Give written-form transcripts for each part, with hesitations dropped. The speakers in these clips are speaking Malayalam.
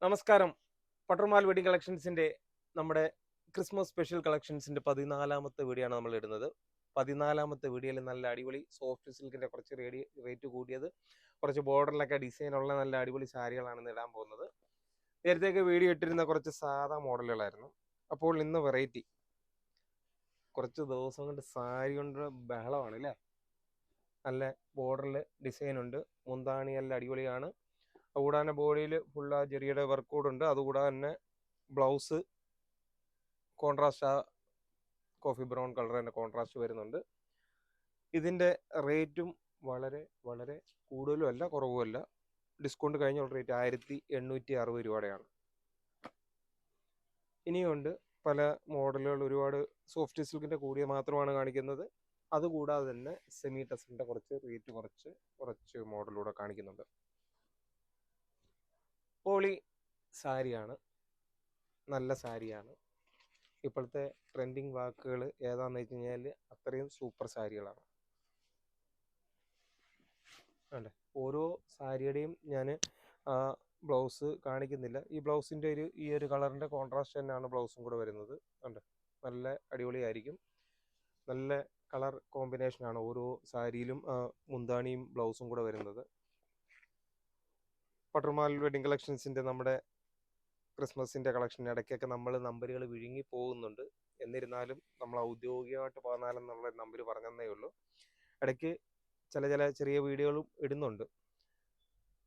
നമസ്കാരം. പട്ടർമാൽ വെഡിങ് കളക്ഷൻസിന്റെ നമ്മുടെ ക്രിസ്മസ് സ്പെഷ്യൽ കളക്ഷൻസിന്റെ 14ാമത്തെ വീഡിയോ ആണ് നമ്മൾ ഇടുന്നത്. 14ാമത്തെ വീഡിയോയിൽ നല്ല അടിപൊളി സോഫ്റ്റ് സിൽക്കിന്റെ കുറച്ച് റേറ്റ് കൂടിയത്, കുറച്ച് ബോർഡറിലൊക്കെ ഡിസൈൻ ഉള്ള നല്ല അടിപൊളി സാരികളാണ് ഇടാൻ പോകുന്നത്. നേരത്തെയൊക്കെ വീഡിയോ ഇട്ടിരുന്ന കുറച്ച് സാധാ മോഡലുകളായിരുന്നു. അപ്പോൾ ഇന്ന് വെറൈറ്റി, കുറച്ച് ദിവസം കൊണ്ട് സാരി കൊണ്ട് ബഹളമാണ് അല്ലേ. നല്ല ബോർഡറിൽ ഡിസൈൻ ഉണ്ട്, മുന്താണി നല്ല അടിപൊളിയാണ്. അതുകൂടാതെ ബോഡിയിൽ ഫുൾ ആ ജെറിയുടെ വർക്ക് കൂടെ ഉണ്ട്. അതുകൂടാതെ തന്നെ ബ്ലൗസ് കോൺട്രാസ്റ്റ്, ആ കോഫി ബ്രൗൺ കളർ തന്നെ കോൺട്രാസ്റ്റ് വരുന്നുണ്ട്. ഇതിൻ്റെ റേറ്റും വളരെ വളരെ കൂടുതലും അല്ല കുറവുമല്ല. ഡിസ്കൗണ്ട് കഴിഞ്ഞുള്ള റേറ്റ് 1860 രൂപയുടെയാണ്. ഇനിയുണ്ട് പല മോഡലുകൾ, ഒരുപാട് സോഫ്റ്റ് സിൽക്കിൻ്റെ കൂടിയ മാത്രമാണ് കാണിക്കുന്നത്. അതുകൂടാതെ തന്നെ സെമി ടെസറിൻ്റെ കുറച്ച് റേറ്റ് കുറച്ച് മോഡലൂടെ കാണിക്കുന്നുണ്ട്. പോളി സാരിയാണ്, നല്ല സാരിയാണ്. ഇപ്പോഴത്തെ ട്രെൻഡിങ് വാക്കുകൾ ഏതാണെന്ന് വെച്ച് കഴിഞ്ഞാൽ അത്രയും സൂപ്പർ സാരികളാണ്. അല്ലേ, ഓരോ സാരിയുടെയും ഞാൻ ബ്ലൗസ് കാണിക്കുന്നില്ല. ഈ ബ്ലൗസിൻ്റെ ഈ ഒരു കളറിൻ്റെ കോൺട്രാസ്റ്റ് തന്നെയാണ് ബ്ലൗസും കൂടെ വരുന്നത്. ഉണ്ട്, നല്ല അടിപൊളിയായിരിക്കും. നല്ല കളർ കോമ്പിനേഷനാണ് ഓരോ സാരിയിലും മുന്താണിയും ബ്ലൗസും കൂടെ വരുന്നത്. പട്ടർമാൽ വെഡിങ് കളക്ഷൻസിൻ്റെ നമ്മുടെ ക്രിസ്മസിൻ്റെ കളക്ഷൻ ഇടയ്ക്കൊക്കെ നമ്മൾ നമ്പറുകൾ വിഴുങ്ങി പോകുന്നുണ്ട്. എന്നിരുന്നാലും നമ്മൾ ഔദ്യോഗികമായിട്ട് 14 എന്നുള്ള നമ്പർ പറഞ്ഞതേ ഉള്ളൂ. ഇടയ്ക്ക് ചില ചെറിയ വീഡിയോകളും ഇടുന്നുണ്ട്,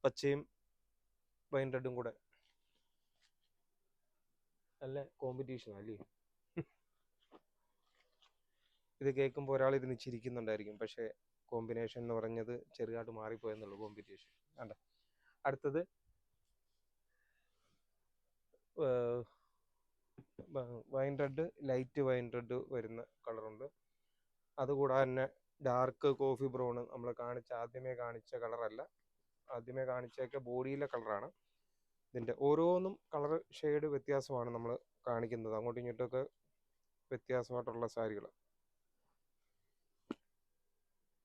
പച്ചയും വൈൻ റെഡും കൂടെ. നല്ല കോമ്പറ്റീഷൻ അല്ലേ. ഇത് കേൾക്കുമ്പോൾ ഒരാൾ ഇരുന്ന് ചിരിക്കുന്നുണ്ടായിരിക്കും, പക്ഷേ കോമ്പിനേഷൻ എന്ന് പറഞ്ഞത് ചെറുതായിട്ട് മാറിപ്പോയെന്നുള്ളൂ കോമ്പറ്റീഷൻ. വേണ്ട, അടുത്തത് wine red, light wine red വരുന്ന കളറുണ്ട്. അതുകൂടാതെ തന്നെ ഡാർക്ക് കോഫി ബ്രൗൺ, നമ്മൾ ആദ്യമേ കാണിച്ച കളറല്ല. ആദ്യമേ കാണിച്ചൊക്കെ ബോഡിയിലെ കളറാണ്. ഇതിൻ്റെ ഓരോന്നും കളർ ഷെയ്ഡ് വ്യത്യാസമാണ് നമ്മൾ കാണിക്കുന്നത്, അങ്ങോട്ടും ഇങ്ങോട്ടൊക്കെ വ്യത്യാസമായിട്ടുള്ള സാരികൾ.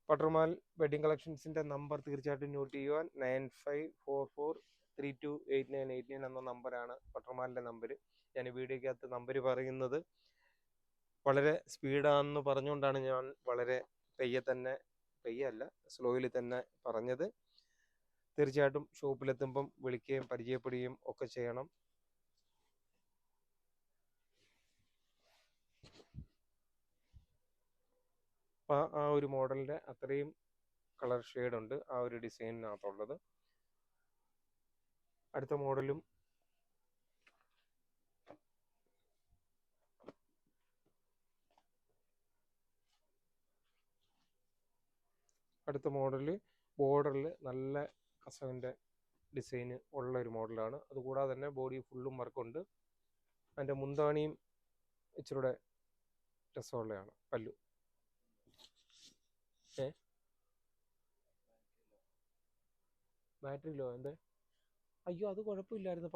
പട്ടർമാൽ വെഡിങ് കളക്ഷൻസിൻ്റെ നമ്പർ തീർച്ചയായിട്ടും നോട്ട് ചെയ്യുവാൻ. 9544328989 എന്ന നമ്പറാണ് പട്ടർമാലിൻ്റെ നമ്പർ. ഞാൻ വീഡിയോക്കകത്ത് നമ്പർ പറയുന്നത് വളരെ സ്പീഡാണെന്ന് പറഞ്ഞുകൊണ്ടാണ് ഞാൻ വളരെ പെയ്യല്ല സ്ലോയിൽ തന്നെ പറഞ്ഞത്. തീർച്ചയായിട്ടും ഷോപ്പിലെത്തുമ്പം വിളിക്കുകയും പരിചയപ്പെടുകയും ഒക്കെ ചെയ്യണം. അപ്പം ആ ഒരു മോഡലിൻ്റെ അത്രയും കളർ ഷെയ്ഡുണ്ട് ആ ഒരു ഡിസൈനിനകത്തുള്ളത്. അടുത്ത മോഡലും ബോർഡറിൽ നല്ല കസവിൻ്റെ ഡിസൈന് ഉള്ള ഒരു മോഡലാണ്. അതുകൂടാതെ തന്നെ ബോഡി ഫുള്ളും വർക്കുണ്ട്. അതിൻ്റെ മുന്താണിയും ഇച്ചിരൂടെ രസമുള്ളതാണ്. പല്ലു ബാറ്ററി ലോ എന്താ? അയ്യോ, അത് കുഴപ്പമില്ലായിരുന്നു.